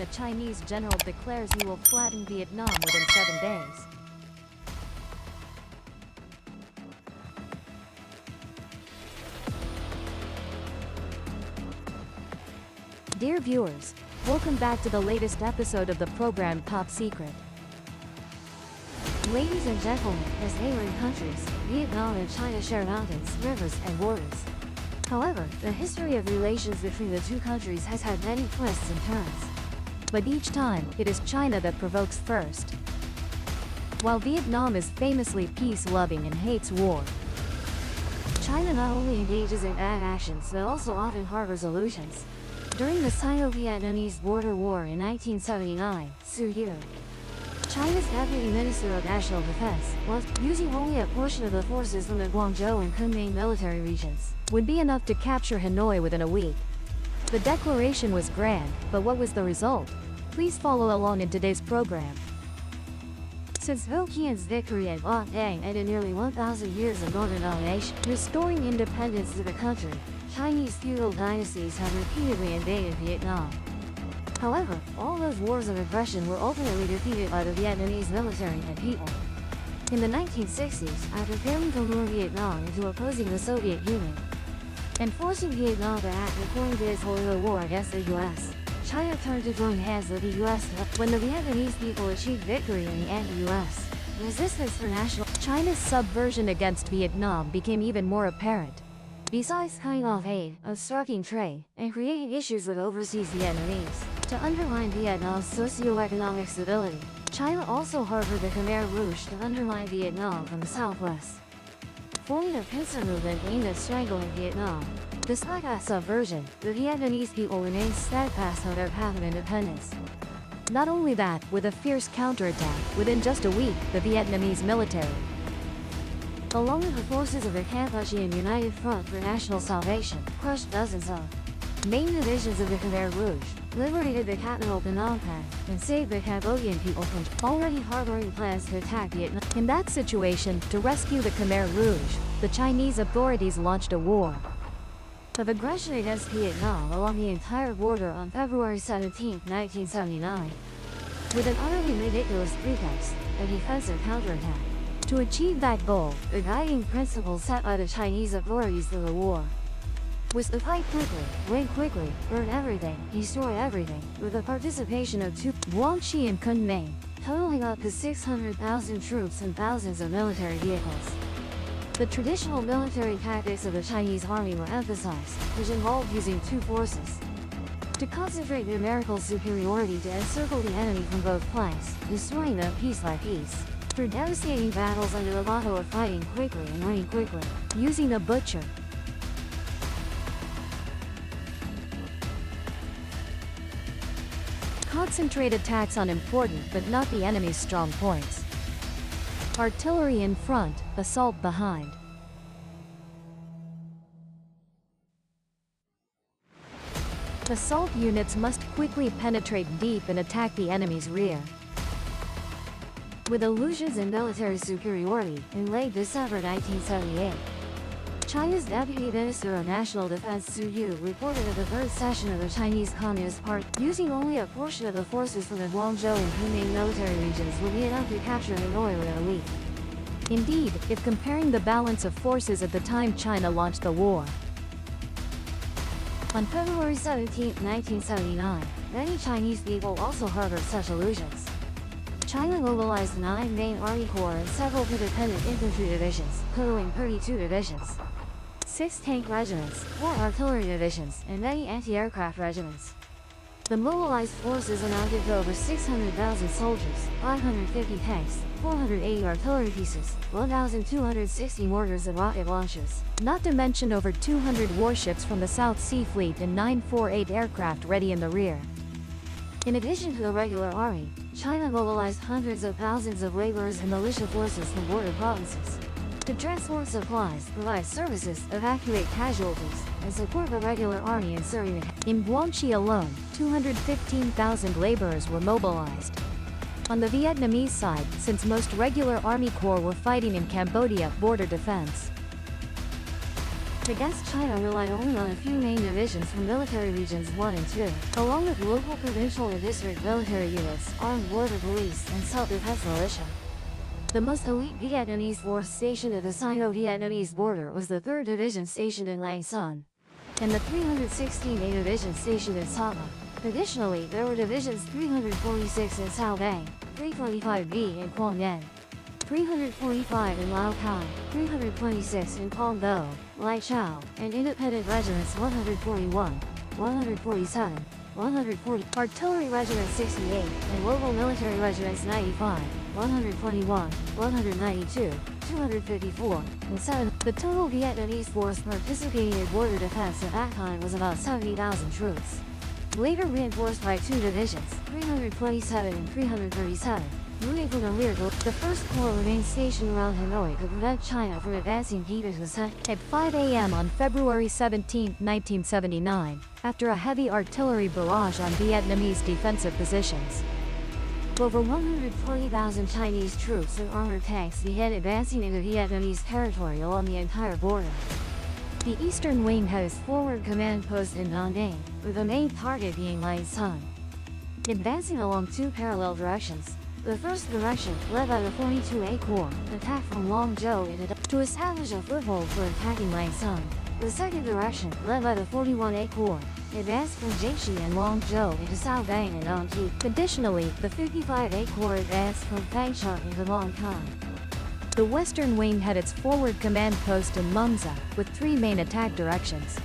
a Chinese general declares he will flatten Vietnam within 7 days. Dear viewers, welcome back to the latest episode of the program Top Secret. Ladies and gentlemen, as neighboring countries, Vietnam and China share mountains, rivers, and borders. However, the history of relations between the two countries has had many twists and turns. But each time, it is China that provokes first. While Vietnam is famously peace-loving and hates war, China not only engages in bad actions but also often harbors illusions. During the Sino-Vietnamese border war in 1979, Su Yu, China's Deputy Minister of National Defense, was using only a portion of the forces from the Guangzhou and Kunming military regions would be enough to capture Hanoi within a week. The declaration was grand, but what was the result? Please follow along in today's program. Since Ho Chi Minh's victory at Ba Dang ended nearly 1,000 years of northern domination, restoring independence to the country, Chinese feudal dynasties have repeatedly invaded Vietnam. However, all those wars of aggression were ultimately defeated by the Vietnamese military and people. In the 1960s, after failing to lure Vietnam into opposing the Soviet Union and forcing Vietnam to act according to its Holy War against the U.S., China turned to join hands with the U.S. When the Vietnamese people achieved victory in the anti-U.S. resistance for national, China's subversion against Vietnam became even more apparent. Besides cutting off aid, obstructing trade, and creating issues with overseas Vietnamese, to undermine Vietnam's socio-economic stability, China also harbored the Khmer Rouge to undermine Vietnam from the southwest, forming a pincer movement aimed at strangling Vietnam. Despite that subversion, the Vietnamese people remained steadfast on their path of independence. Not only that, with a fierce counterattack, within just a week, the Vietnamese military, along with the forces of the Kampuchean United Front for National Salvation, crushed dozens of main divisions of the Khmer Rouge, liberated the capital Phnom Penh, and saved the Cambodian people from already harboring plans to attack Vietnam. In that situation, to rescue the Khmer Rouge, the Chinese authorities launched a war of aggression against Vietnam along the entire border on February 17, 1979, with an utterly ridiculous pretext, a defensive counterattack. To achieve that goal, the guiding principle set by the Chinese authorities through the war was to fight quickly, win quickly, burn everything, destroy everything, with the participation of Guangxi and Kunming, totaling up to 600,000 troops and thousands of military vehicles. The traditional military tactics of the Chinese army were emphasized, which involved using two forces to concentrate numerical superiority to encircle the enemy from both flanks, destroying them piece by piece, through devastating battles under the motto of fighting quickly and winning quickly, using the butcher. Concentrate attacks on important but not the enemy's strong points. Artillery in front, assault behind. Assault units must quickly penetrate deep and attack the enemy's rear. With illusions and military superiority, in late December 1978, China's Deputy Minister of National Defense Su Yu reported at the third session of the Chinese Communist Party, using only a portion of the forces from the Guangzhou and Kunming military regions would be enough to capture Hanoi within a week. Indeed, if comparing the balance of forces at the time China launched the war. On February 17, 1979, many Chinese people also harbored such illusions. China mobilized 9 main army corps and several independent infantry divisions, totaling 32 divisions, 6 tank regiments, 4 artillery divisions, and many anti-aircraft regiments. The mobilized forces amounted to over 600,000 soldiers, 550 tanks, 480 artillery pieces, 1,260 mortars and rocket launchers, not to mention over 200 warships from the South Sea Fleet and 948 aircraft ready in the rear. In addition to the regular army, China mobilized hundreds of thousands of laborers and militia forces from border provinces to transport supplies, provide services, evacuate casualties, and support the regular army in Syria. In Guangxi alone, 215,000 laborers were mobilized. On the Vietnamese side, since most regular army corps were fighting in Cambodia, border defense, Against China relied only on a few main divisions from military regions 1 and 2, along with local provincial and district military units, armed border police, and self-defense militia. The most elite Vietnamese force stationed at the Sino-Vietnamese border was the 3rd Division stationed in Lang Son, and the 316A Division stationed in Sapa. Additionally, there were divisions 346 in Sao Bang, 325B in Quang Nhân, 345 in Lao Cai, 326 in Quang Bo, Lai Chau, and independent regiments 141, 147, 140, Artillery Regiment 68, and local military regiments 95, 121, 192, 254, and 7. The total Vietnamese force participating in border defense at that time was about 70,000 troops. Later reinforced by 2 divisions, 327 and 337, moving from the rear, the 1st Corps remained stationed around Hanoi to prevent China from advancing deep into the center. At 5 a.m. on February 17, 1979, after a heavy artillery barrage on Vietnamese defensive positions, over 120,000 Chinese troops and armored tanks began advancing into Vietnamese territory along the entire border. The Eastern Wing had its forward command post in Don Dang, with the main target being Lang Son. Advancing along 2 parallel directions, the first direction, led by the 42A Corps, attacked from Long Zhou to establish a foothold for attacking Lang Son. The second direction, led by the 41A Corps, advanced from Jiangxi and Long Zhou into Sao Bang and An Thi. Additionally, the 55A Corps advanced from Fangcheng into Long Con. The Western Wing had its forward command post in Mengza, with 3 main attack directions.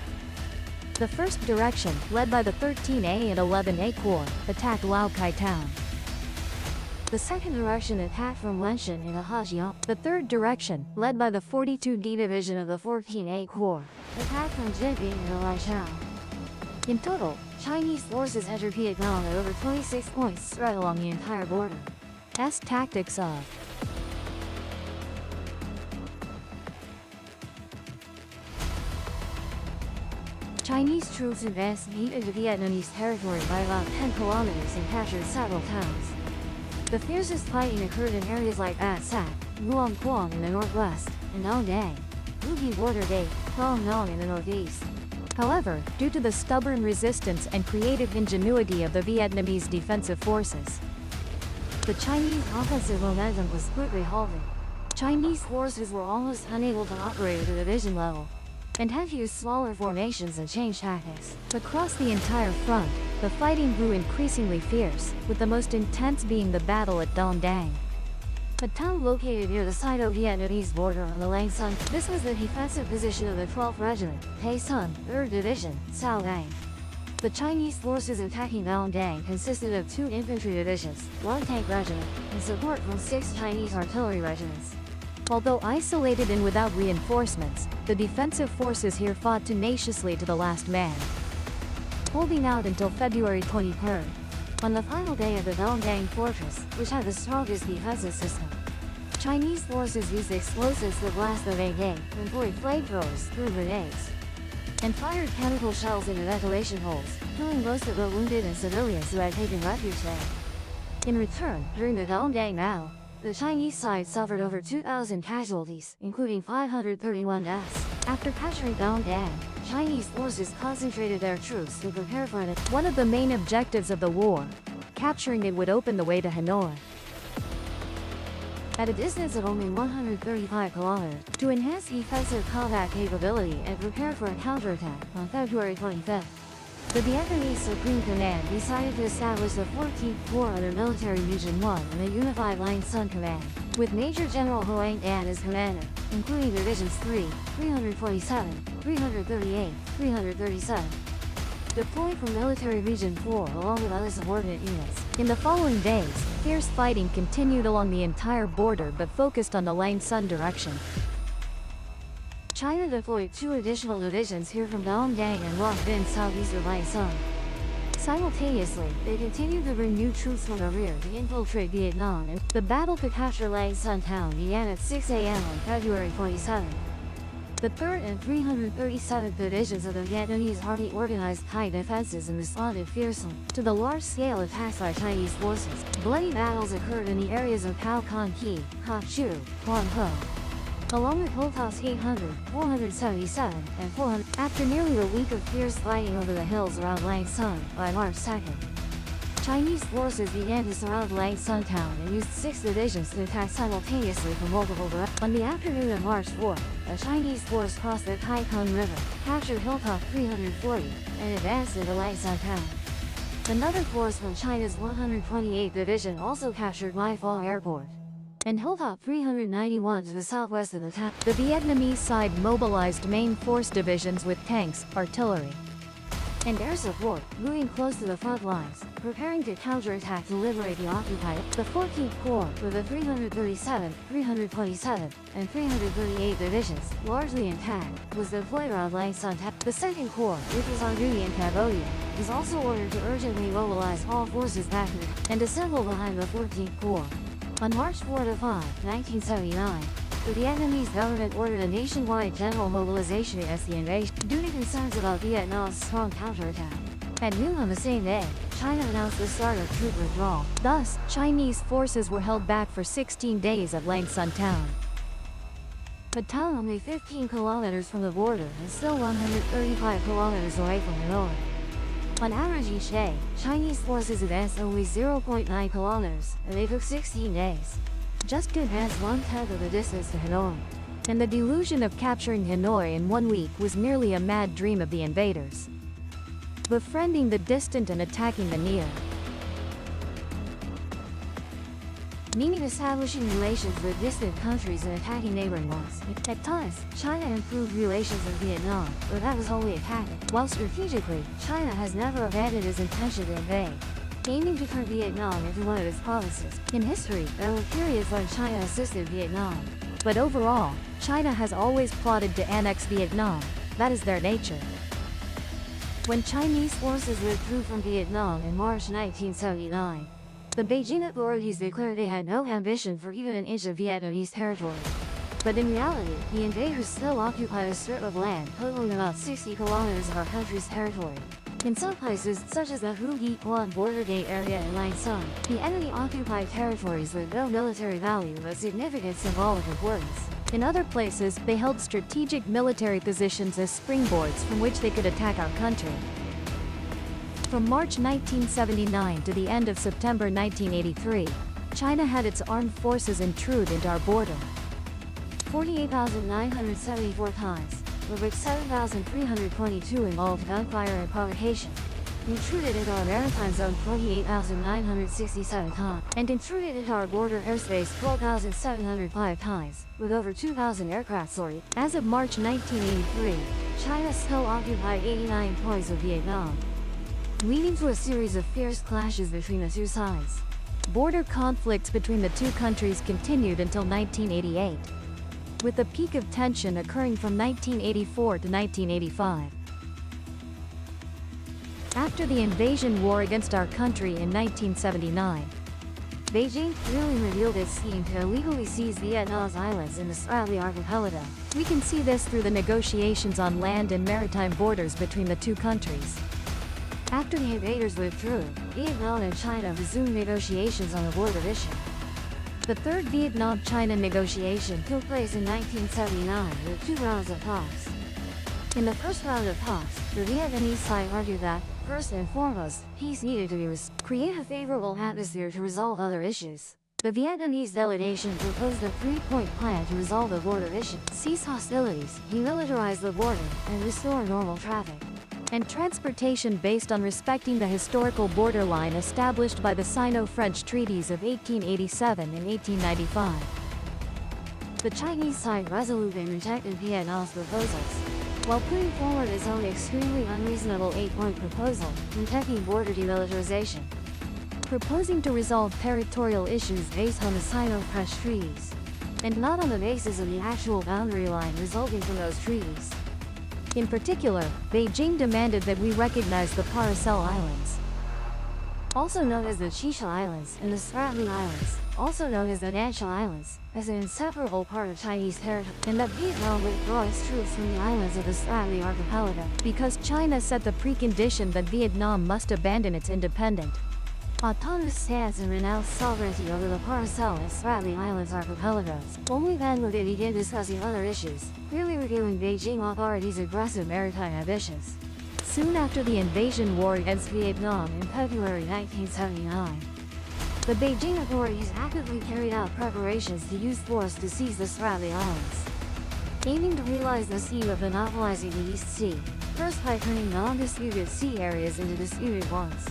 The first direction, led by the 13A and 11A Corps, attacked Lao Cai Town. The second direction attacked from Wenshan into Hajiang. The third direction, led by the 42D Division of the 14A Corps, attacked from Jinping into Lai Chau. In total, Chinese forces entered Vietnam at over 26 points spread along the entire border. Tactics of Chinese troops advanced deep into Vietnamese territory by about 10 kilometers and captured several towns. The fiercest fighting occurred in areas like Bat Sat, Luang Quang in the northwest, and Nong Dang, Bugis Border Gate, Quang Nong in the northeast. However, due to the stubborn resistance and creative ingenuity of the Vietnamese defensive forces, the Chinese offensive momentum was quickly halted. Chinese forces were almost unable to operate at the division level, and had to use smaller formations and change tactics. Across the entire front, the fighting grew increasingly fierce, with the most intense being the battle at Don Dang, a town located near the Sino-Vietnamese border on the Lang Son. This was the defensive position of the 12th Regiment, Tay Son, 3rd Division, Sao Bang. The Chinese forces attacking Don Dang consisted of 2 infantry divisions, 1 tank regiment, and support from 6 Chinese artillery regiments. Although isolated and without reinforcements, the defensive forces here fought tenaciously to the last man, holding out until February 23rd. On the final day of the Don Dang fortress, which had the strongest defensive system, Chinese forces used explosives to blast the main gate, employed flamethrowers, threw grenades, and fired chemical shells into ventilation holes, killing most of the wounded and civilians who had taken refuge there. In return, during the Don Dang battle, the Chinese side suffered over 2,000 casualties, including 531 deaths. After capturing Don Dang, Chinese forces concentrated their troops to prepare for it. One of the main objectives of the war, capturing it would open the way to Hanoi. At a distance of only 135 kilometers, to enhance defensive combat capability and prepare for a counterattack on February 25th. The Vietnamese Supreme Command decided to establish the 14th Corps under Military Region 1 and the unified Lang Son Command, with Major General Hoang Dan as commander, including Divisions 3, 327, 338, 337. Deployed from Military Region 4 along with other subordinate units. In the following days, fierce fighting continued along the entire border but focused on the Lang Son direction. China deployed 2 additional divisions here from Don Dang and Long Binh southeast of Lang Son. Simultaneously, they continued to bring new troops from the rear to infiltrate Vietnam, and the battle to capture Lang Son town began at 6 a.m. on February 27. The 3rd and 337th Divisions of the Vietnamese Army organized tight defenses and responded fiercely to the large-scale attacks by Chinese forces. Bloody battles occurred in the areas of Cao Con Thi, Kok Chu, Quang Ho, along with Hilltops 800, 477, and 400. After nearly a week of fierce fighting over the hills around Langsun by March 2nd, Chinese forces began to surround Langsun town and used 6 divisions to attack simultaneously from multiple directions. On the afternoon of March 4th, a Chinese force crossed the Taikung River, captured Hilltop 340, and advanced into Langsun town. Another force from China's 128th Division also captured Mai Pho Airport and Hilltop 391 to the southwest of the town. The Vietnamese side mobilized main force divisions with tanks, artillery, and air support, moving close to the front lines, preparing to counterattack to liberate the occupied. The 14th Corps, with the 337th, 327th, and 338th Divisions, largely intact, was deployed around Langsun. The 2nd Corps, which was on duty in Cambodia, was also ordered to urgently mobilize all forces back and assemble behind the 14th Corps. On March 4 to 5, 1979, the Vietnamese government ordered a nationwide general mobilization against the invasion due to concerns about Vietnam's strong counterattack. At noon on the same day, China announced the start of troop withdrawal. Thus, Chinese forces were held back for 16 days at Langsun town. The town only 15 kilometers from the border and still 135 kilometers away from Hanoi. On average each day, Chinese forces advanced only 0.9 kilometers, and they took 16 days just to advance 1/10 of the distance to Hanoi. And the delusion of capturing Hanoi in 1 week was merely a mad dream of the invaders, befriending the distant and attacking the near, meaning establishing relations with distant countries and attacking neighboring ones. At times, China improved relations with Vietnam, but that was wholly a tactic. While strategically, China has never abandoned its intention to invade, aiming to turn Vietnam into one of its provinces. In history, there were periods when China assisted Vietnam, but overall, China has always plotted to annex Vietnam. That is their nature. When Chinese forces withdrew from Vietnam in March 1979, the Beijing authorities declared they had no ambition for even an inch of Vietnamese territory. But in reality, the invaders still occupied a strip of land totaling about 60 kilometers of our country's territory. In some places, such as the Hue Hy Quan border gate area in Langsun, the enemy occupied territories with no military value but significant symbolic importance. In other places, they held strategic military positions as springboards from which they could attack our country. From March 1979 to the end of September 1983, China had its armed forces intrude into our border 48,974 times, of which 7,322 involved gunfire and provocation. Intruded into our maritime zone 28,967 times, and intruded into our border airspace 12,705 times, with over 2,000 aircraft sorted. As of March 1983, China still occupied 89 points of Vietnam, leading to a series of fierce clashes between the two sides. Border conflicts between the two countries continued until 1988, with the peak of tension occurring from 1984 to 1985. After the invasion war against our country in 1979, Beijing clearly revealed its scheme to illegally seize Vietnam's islands in the Spratly Archipelago. We can see this through the negotiations on land and maritime borders between the two countries. After the invaders withdrew, Vietnam and China resumed negotiations on the border issue. The third Vietnam-China negotiation took place in 1979 with 2 rounds of talks. In the first round of talks, the Vietnamese side argued that, first and foremost, peace needed to be create a favorable atmosphere to resolve other issues. The Vietnamese delegation proposed a 3-point plan to resolve the border issue, cease hostilities, demilitarize the border, and restore normal traffic and transportation based on respecting the historical borderline established by the Sino-French treaties of 1887 and 1895. The Chinese side resolutely rejected Vietnam's proposals, while putting forward its own extremely unreasonable 8-point proposal, protecting border demilitarization, proposing to resolve territorial issues based on the Sino-French treaties, and not on the basis of the actual boundary line resulting from those treaties. In particular, Beijing demanded that we recognize the Paracel Islands, also known as the Chisha Islands, and the Spratly Islands, also known as the Nansha Islands, as an inseparable part of Chinese territory, and that Vietnam withdraw its troops from the islands of the Spratly Archipelago, because China set the precondition that Vietnam must abandon its independent Autonomous stance and renounced sovereignty over the Paracel and Spratly Islands archipelagos. Only then would they begin discussing other issues, clearly revealing Beijing authorities' aggressive maritime ambitions. Soon after the invasion war against Vietnam in February 1979, the Beijing authorities actively carried out preparations to use force to seize the Spratly Islands, aiming to realize the scheme of monopolizing the East Sea, first by turning non-disputed sea areas into disputed ones.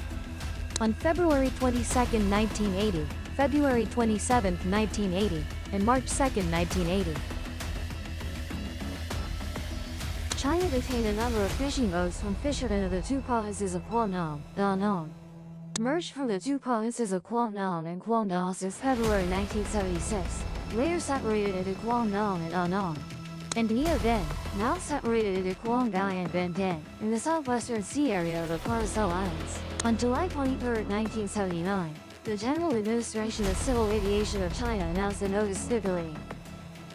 On February 22, 1980, February 27, 1980, and March 2, 1980, China detained a number of fishing boats from fishermen of the two provinces of Guangdong, Danong, merged from the two provinces of Guangdong and Guangdong since February 1976, later separated into Guangdong and Danong, and Nia Ben, now separated into Guangdong and Benten, in the southwestern sea area of the Paracel Islands. On July 23, 1979, the General Administration of Civil Aviation of China announced a notice stipulating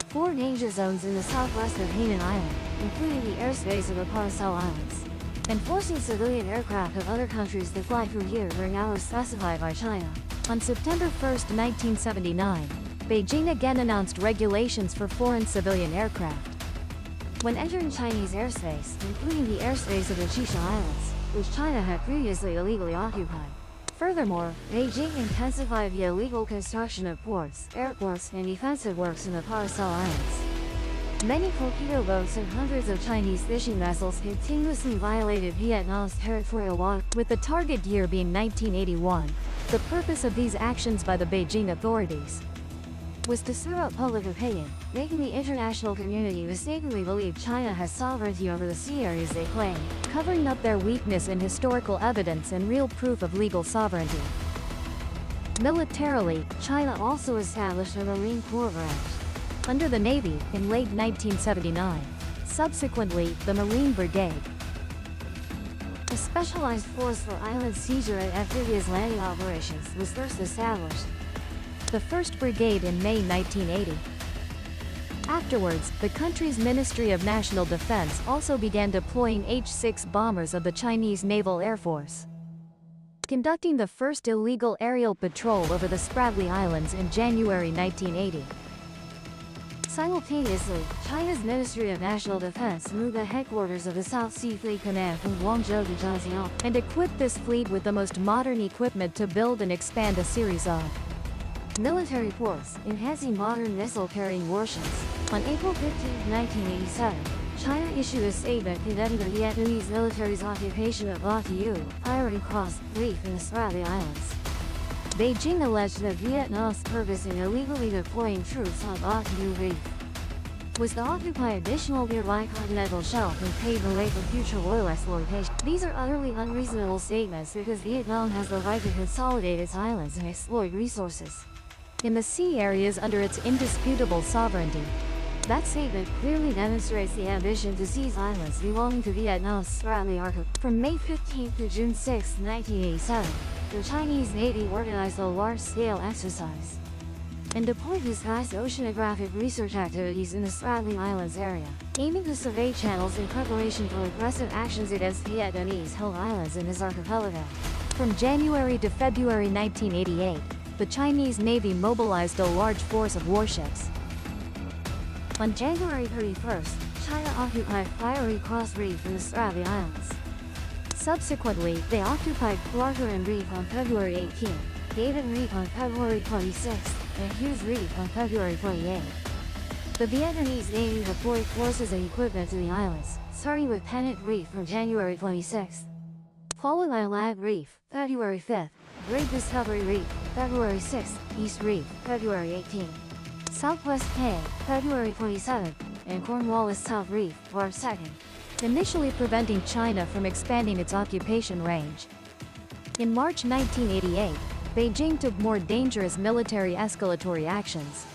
4 danger zones in the southwest of Hainan Island, including the airspace of the Paracel Islands, and forcing civilian aircraft of other countries to fly through here during hours specified by China. On September 1, 1979, Beijing again announced regulations for foreign civilian aircraft when entering Chinese airspace, including the airspace of the Shisha Islands, which China had previously illegally occupied. Furthermore, Beijing intensified the illegal construction of ports, airports, and defensive works in the Paracel Islands. Many torpedo boats and hundreds of Chinese fishing vessels continuously violated Vietnam's territorial waters, with the target year being 1981. The purpose of these actions by the Beijing authorities was to stir up public opinion, making the international community mistakenly believe China has sovereignty over the sea areas they claim, covering up their weakness in historical evidence and real proof of legal sovereignty. Militarily, China also established a Marine Corps branch under the Navy in late 1979. Subsequently, the Marine Brigade, a specialized force for island seizure and amphibious landing operations, was first established. The 1st Brigade in May 1980. Afterwards, the country's Ministry of National Defense also began deploying H-6 bombers of the Chinese Naval Air Force, conducting the first illegal aerial patrol over the Spratly Islands in January 1980. Simultaneously, China's Ministry of National Defense moved the headquarters of the South Sea Fleet Command from Guangzhou to Zhangjiang, and equipped this fleet with the most modern equipment to build and expand a series of military ports, enhancing modern missile-carrying warships. On April 15, 1987, China issued a statement condemning the Vietnamese military's occupation of Ba Tu, Pirating Cross Reef in the Spratly Islands. Beijing alleged that Vietnam's purpose in illegally deploying troops on Ba Tu Reef was to occupy additional nearby continental shelf and pave the way for future oil exploitation. These are utterly unreasonable statements because Vietnam has the right to consolidate its islands and exploit resources in the sea areas under its indisputable sovereignty. That statement clearly demonstrates the ambition to seize islands belonging to Vietnam's Spratly Archipelago. From May 15 to June 6, 1987, the Chinese Navy organized a large-scale exercise and deployed disguised oceanographic research activities in the Spratly Islands area, aiming to survey channels in preparation for aggressive actions against Vietnamese-held islands in this archipelago. From January to February 1988, the Chinese Navy mobilized a large force of warships. On January 31st, China occupied Fiery Cross Reef in the Spratly Islands. Subsequently, they occupied Clarkeran Reef on February 18, David Reef on February 26, and Hughes Reef on February 28. The Vietnamese Navy deployed forces and equipment to the islands, starting with Pennant Reef from January 26, followed by Lag Reef, February 5th, Great Discovery Reef, February 6th, East Reef, February 18th, Southwest Cay, February 27th, and Cornwallis South Reef, March 2nd, initially preventing China from expanding its occupation range. In March 1988, Beijing took more dangerous military escalatory actions.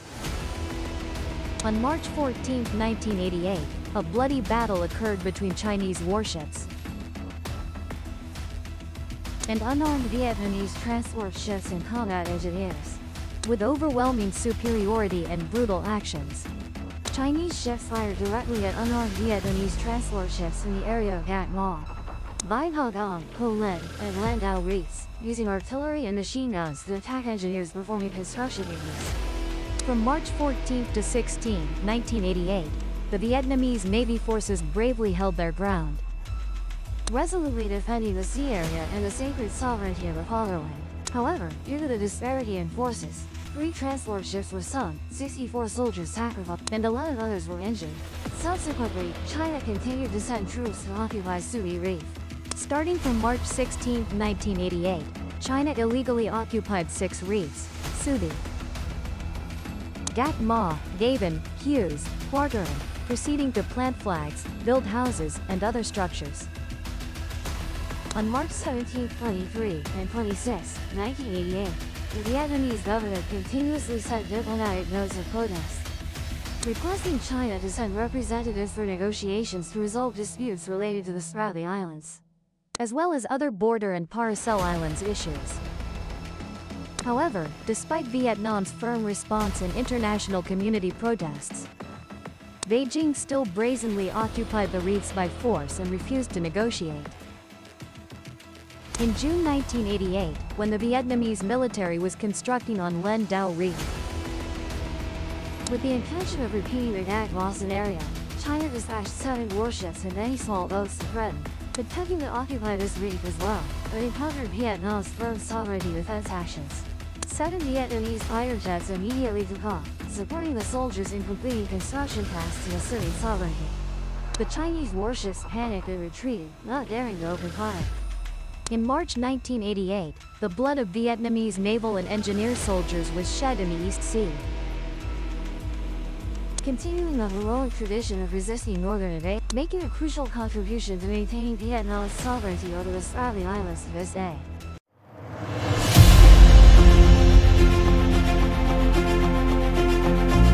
On March 14, 1988, a bloody battle occurred between Chinese warships and unarmed Vietnamese transport ships and combat engineers. With overwhelming superiority and brutal actions, Chinese ships fired directly at unarmed Vietnamese transport ships in the area of Gat Ma, By Hong Kong, Kowloon, and Landau reefs, using artillery and machine guns to attack engineers performing construction duties. From March 14 to 16, 1988, the Vietnamese Navy forces bravely held their ground, resolutely defending the sea area and the sacred sovereignty of the fatherland. However, due to the disparity in forces, 3 transport ships were sunk, 64 soldiers sacrificed, and 11 others were injured. Subsequently, China continued to send troops to occupy Subi Reef. Starting from March 16, 1988, China illegally occupied 6 reefs: Subi, Gat Ma, Gabon, Hughes, Quarteran, proceeding to plant flags, build houses, and other structures. On March 17, 23, and 26, 1988, the Vietnamese government continuously sent diplomatic notes of protest, requesting China to send representatives for negotiations to resolve disputes related to the Spratly Islands, as well as other border and Paracel Islands issues. However, despite Vietnam's firm response and international community protests, Beijing still brazenly occupied the reefs by force and refused to negotiate. In June 1988, when the Vietnamese military was constructing on Len Dao Reef, with the intention of repeating the Gat Ma scenario, China dispatched 7 warships and many small boats to threaten, attempting to occupy this reef as well, but encountered Vietnam's firm sovereignty defense actions. 7 Vietnamese fighter jets immediately took off, supporting the soldiers in completing construction tasks and asserting sovereignty. The Chinese warships panicked and retreated, not daring to open fire. In March 1988, the blood of Vietnamese naval and engineer soldiers was shed in the East Sea. Continuing the heroic tradition of resisting northern invasion, making a crucial contribution to maintaining Vietnam's sovereignty over the Spratly Islands to this day.